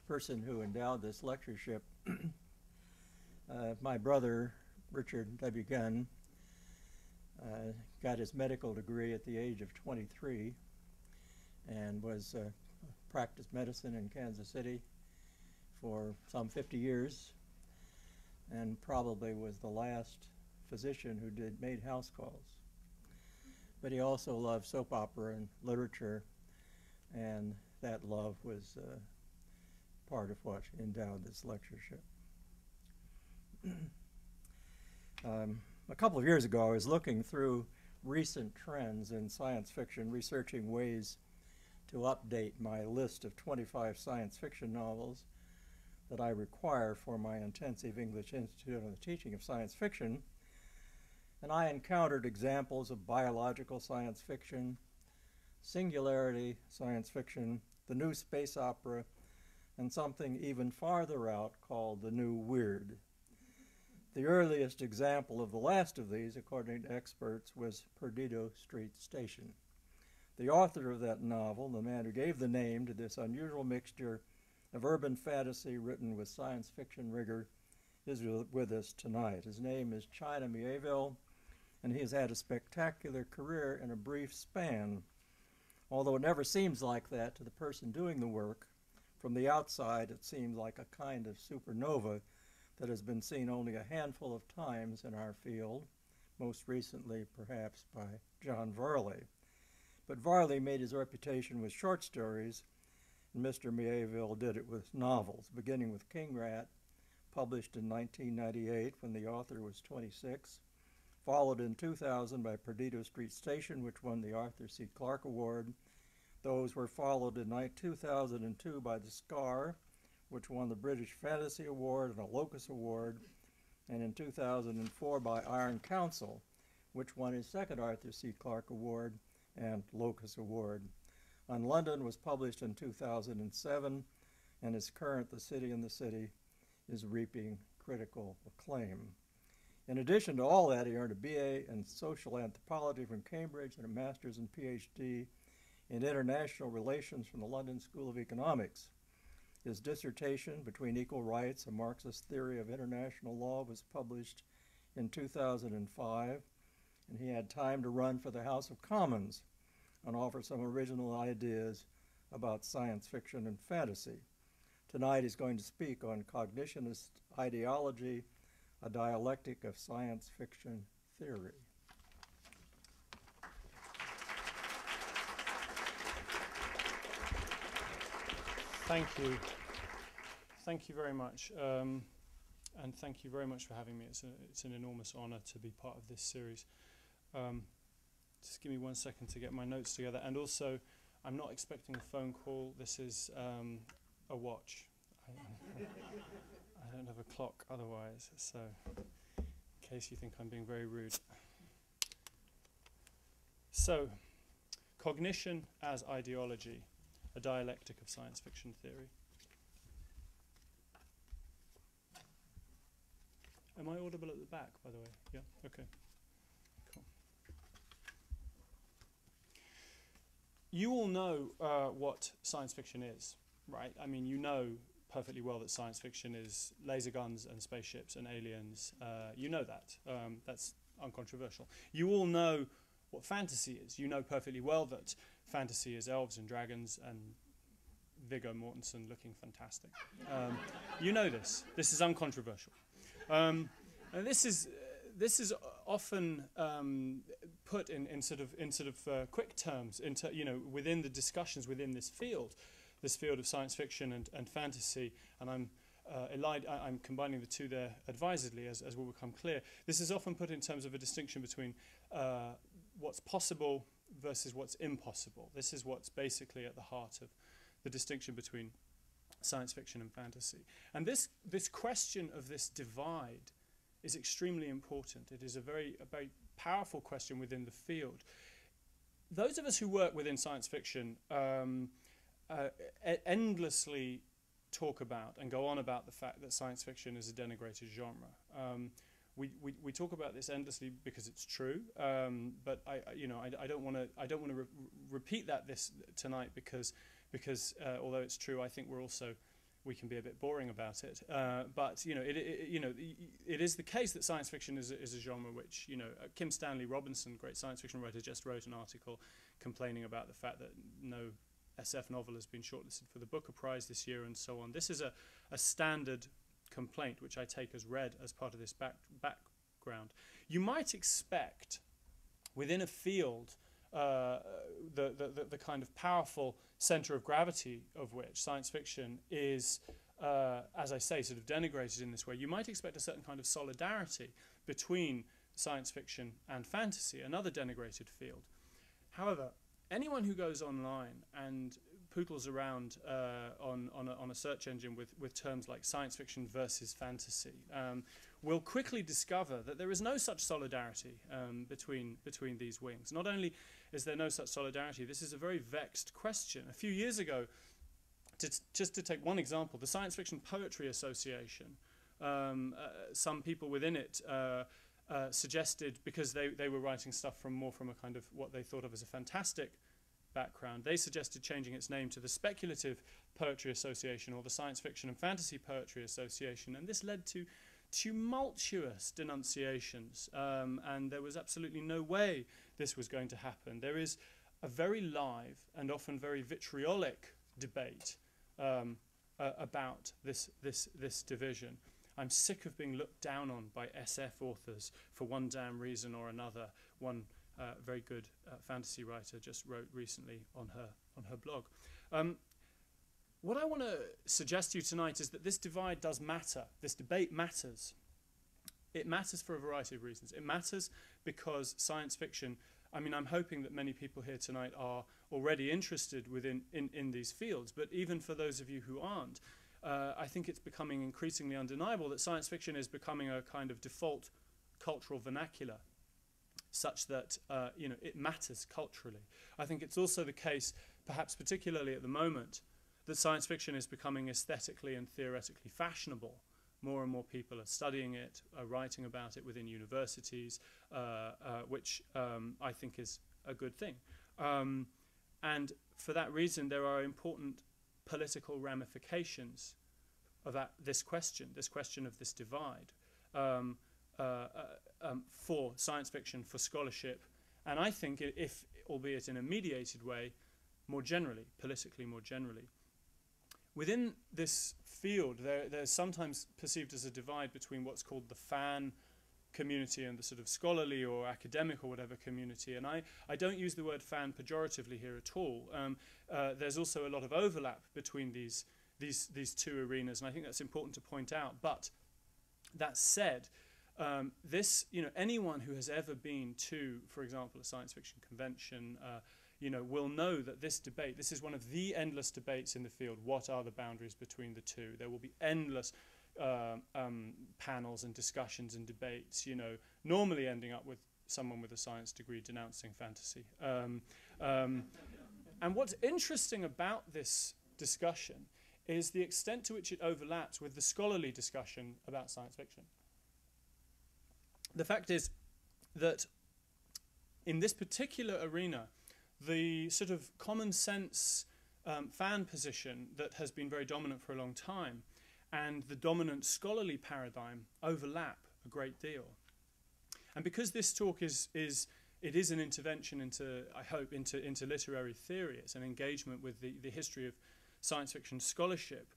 person who endowed this lectureship, my brother, Richard W. Gunn, got his medical degree at the age of 23 and practiced medicine in Kansas City for some 50 years and probably was the last physician who made house calls. But he also loved soap opera and literature, and that love was part of what endowed this lectureship. A couple of years ago, I was looking through recent trends in science fiction, researching ways to update my list of 25 science fiction novels that I require for my intensive English Institute on the Teaching of Science Fiction. And I encountered examples of biological science fiction, singularity science fiction, the new space opera, and something even farther out called the new weird. The earliest example of the last of these, according to experts, was Perdido Street Station. The author of that novel, the man who gave the name to this unusual mixture of urban fantasy written with science fiction rigor, is with us tonight. His name is China Mieville, and he has had a spectacular career in a brief span. Although it never seems like that to the person doing the work, from the outside it seems like a kind of supernova that has been seen only a handful of times in our field, most recently perhaps by John Varley. But Varley made his reputation with short stories, and Mr. Mieville did it with novels, beginning with King Rat, published in 1998 when the author was 26, followed in 2000 by Perdido Street Station, which won the Arthur C. Clarke Award. Those were followed in 2002 by The Scar, which won the British Fantasy Award and a Locus Award, and in 2004 by Iron Council, which won his second Arthur C. Clarke Award and Locus Award. On London was published in 2007, and his current The City in the City is reaping critical acclaim. In addition to all that, he earned a BA in social anthropology from Cambridge and a master's and PhD in international relations from the London School of Economics. His dissertation, Between Equal Rights, A Marxist Theory of International Law, was published in 2005, and he had time to run for the House of Commons and offer some original ideas about science fiction and fantasy. Tonight he's going to speak on cognitionist ideology, a dialectic of science fiction theory. Thank you. Thank you very much. And thank you very much for having me. It's an enormous honor to be part of this series. Just give me 1 second to get my notes together. And also, I'm not expecting a phone call. This is a watch. I don't have a clock otherwise, so in case you think I'm being very rude. So, cognition as ideology, a dialectic of science fiction theory. Am I audible at the back, by the way? Yeah? Okay. Cool. You all know what science fiction is, right? I mean, you know perfectly well that science fiction is laser guns and spaceships and aliens. You know that. That's uncontroversial. You all know what fantasy is. You know perfectly well that fantasy is elves and dragons and Viggo Mortensen looking fantastic. You know this. This is uncontroversial. And this is often put in sort of quick terms, within the discussions within this field of science fiction and fantasy. And I'm combining the two there advisedly, as will become clear. This is often put in terms of a distinction between what's possible versus what's impossible. This is what's basically at the heart of the distinction between science fiction and fantasy. And this question of this divide is extremely important. It is a very powerful question within the field. Those of us who work within science fiction endlessly talk about and go on about the fact that science fiction is a denigrated genre. We talk about this endlessly because it's true, but I don't want to repeat that tonight because although it's true, I think we're we can be a bit boring about it, but it is the case that science fiction is a genre which, Kim Stanley Robinson, great science fiction writer, just wrote an article complaining about the fact that no SF novel has been shortlisted for the Booker Prize this year, and so on. This is a standard complaint, which I take as read as part of this background. You might expect within a field the kind of powerful center of gravity of which science fiction is, as I say, sort of denigrated in this way, you might expect a certain kind of solidarity between science fiction and fantasy, another denigrated field. However, anyone who goes online and pootles around on a search engine with terms like science fiction versus fantasy will quickly discover that there is no such solidarity between these wings. Not only is there no such solidarity, this is a very vexed question. A few years ago, just to take one example, the Science Fiction Poetry Association, some people within it suggested, because they were writing stuff from a kind of what they thought of as a fantastic background, they suggested changing its name to the Speculative Poetry Association or the Science Fiction and Fantasy Poetry Association, and this led to tumultuous denunciations, and there was absolutely no way this was going to happen. There is a very live and often very vitriolic debate about this division. I'm sick of being looked down on by SF authors for one damn reason or another. One very good fantasy writer just wrote recently on her blog. What I want to suggest to you tonight is that this divide does matter. This debate matters. It matters for a variety of reasons. It matters because science fiction, I mean, I'm hoping that many people here tonight are already interested in these fields, but even for those of you who aren't, I think it's becoming increasingly undeniable that science fiction is becoming a kind of default cultural vernacular, such that it matters culturally. I think it's also the case, perhaps particularly at the moment, that science fiction is becoming aesthetically and theoretically fashionable. More and more people are studying it, are writing about it within universities, which I think is a good thing. And for that reason, there are important political ramifications of this question of this divide for science fiction, for scholarship, and I think, if albeit in a mediated way, more generally, politically more generally. Within this field, there's sometimes perceived as a divide between what's called the fan community and the sort of scholarly or academic or whatever community, and I don't use the word fan pejoratively here at all. There's also a lot of overlap between these two arenas, and I think that's important to point out. But that said, anyone who has ever been to, for example, a science fiction convention, will know that this debate, this is one of the endless debates in the field. What are the boundaries between the two? There will be endless panels and discussions and debates, normally ending up with someone with a science degree denouncing fantasy. And what's interesting about this discussion is the extent to which it overlaps with the scholarly discussion about science fiction. The fact is that in this particular arena, the sort of common sense fan position that has been very dominant for a long time and the dominant scholarly paradigm overlap a great deal. And because this talk is an intervention into, I hope, into literary theory, it's an engagement with the history of science fiction scholarship,